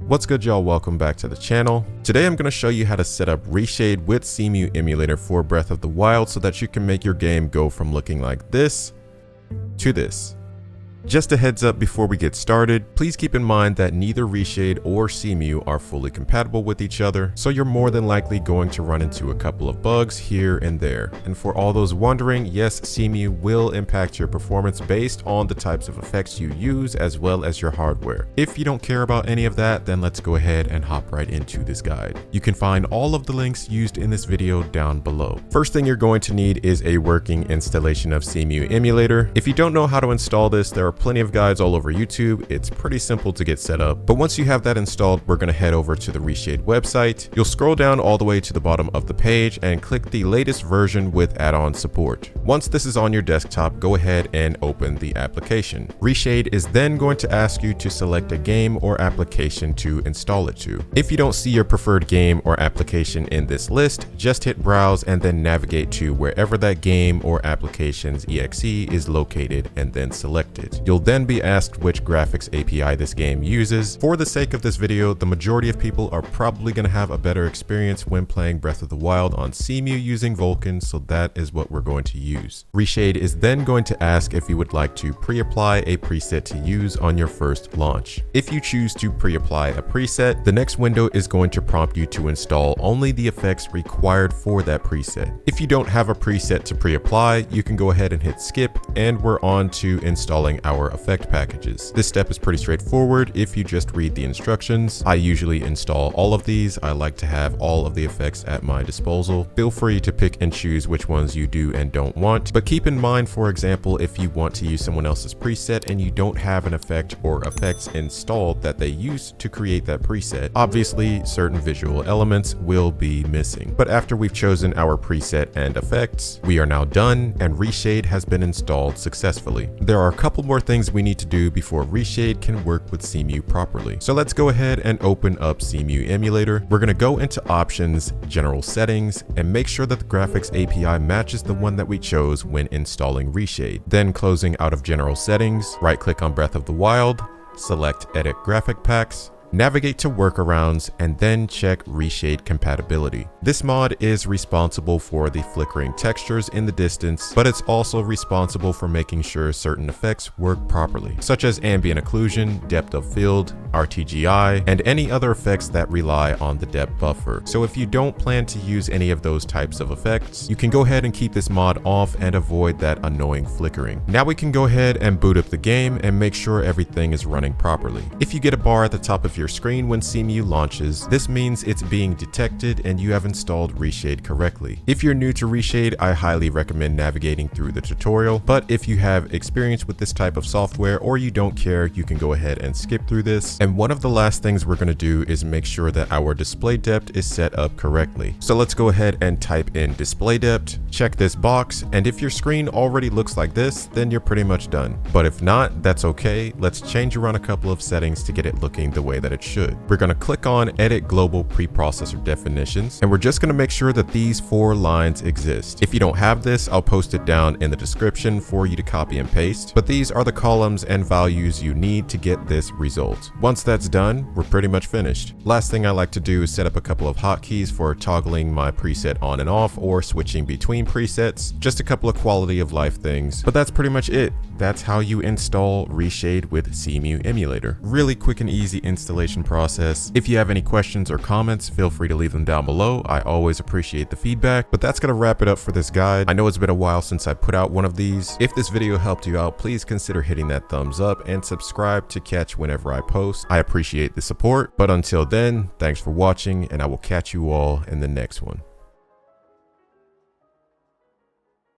What's good, y'all? Welcome back to the channel. Today I'm going to show you how to set up Reshade with Cemu Emulator for Breath of the Wild so that you can make your game go from looking like this to this. Just a heads up before we get started, please keep in mind that neither Reshade or Cemu are fully compatible with each other, so you're more than likely going to run into a couple of bugs here and there. And for all those wondering, yes, Cemu will impact your performance based on the types of effects you use as well as your hardware. If you don't care about any of that, then let's go ahead and hop right into this guide. You can find all of the links used in this video down below. First thing you're going to need is a working installation of Cemu Emulator. If you don't know how to install this, there are plenty of guides all over YouTube. It's pretty simple to get set up, but once you have that installed, we're going to head over to the Reshade website. You'll scroll down all the way to the bottom of the page and click the latest version with add-on support. Once this is on your desktop, go ahead and open the application. Reshade is then going to ask you to select a game or application to install it to. If you don't see your preferred game or application in this list, just hit browse and then navigate to wherever that game or application's exe is located and then select it. You'll then be asked which graphics API this game uses. For the sake of this video, the majority of people are probably going to have a better experience when playing Breath of the Wild on Cemu using Vulkan, so that is what we're going to use. Reshade is then going to ask if you would like to pre-apply a preset to use on your first launch. If you choose to pre-apply a preset, the next window is going to prompt you to install only the effects required for that preset. If you don't have a preset to pre-apply, you can go ahead and hit skip, and we're on to installing our effect packages. This step is pretty straightforward if you just read the instructions. I usually install all of these. I like to have all of the effects at my disposal. Feel free to pick and choose which ones you do and don't want, but keep in mind, for example, if you want to use someone else's preset and you don't have an effect or effects installed that they use to create that preset, obviously certain visual elements will be missing. But after we've chosen our preset and effects, we are now done and Reshade has been installed successfully. There are a couple more things we need to do before Reshade can work with Cemu properly. So let's go ahead and open up Cemu Emulator. We're going to go into Options, General Settings, and make sure that the graphics API matches the one that we chose when installing Reshade. Then closing out of General Settings, right click on Breath of the Wild, select Edit Graphic Packs, navigate to workarounds, and then check Reshade compatibility. This mod is responsible for the flickering textures in the distance, but it's also responsible for making sure certain effects work properly, such as ambient occlusion, depth of field, RTGI, and any other effects that rely on the depth buffer. So if you don't plan to use any of those types of effects, you can go ahead and keep this mod off and avoid that annoying flickering. Now we can go ahead and boot up the game and make sure everything is running properly. If you get a bar at the top of your screen when Cemu launches, this means it's being detected and you have installed Reshade correctly. If you're new to Reshade, I highly recommend navigating through the tutorial, but if you have experience with this type of software or you don't care, you can go ahead and skip through this. And one of the last things we're going to do is make sure that our display depth is set up correctly. So let's go ahead and type in display depth, check this box, and if your screen already looks like this, then you're pretty much done. But if not, that's okay. Let's change around a couple of settings to get it looking the way that it should. We're going to click on Edit Global Preprocessor Definitions, and we're just going to make sure that these 4 lines exist. If you don't have this, I'll post it down in the description for you to copy and paste, but these are the columns and values you need to get this result. Once that's done, we're pretty much finished. Last thing I like to do is set up a couple of hotkeys for toggling my preset on and off or switching between presets, just a couple of quality of life things, but that's pretty much it. That's how you install Reshade with Cemu Emulator. Really quick and easy installation process. If you have any questions or comments, feel free to leave them down below. I always appreciate the feedback, but that's gonna wrap it up for this guide. I know it's been a while since I put out one of these. If this video helped you out, please consider hitting that thumbs up and subscribe to catch whenever I post. I appreciate the support, but until then, thanks for watching and I will catch you all in the next one.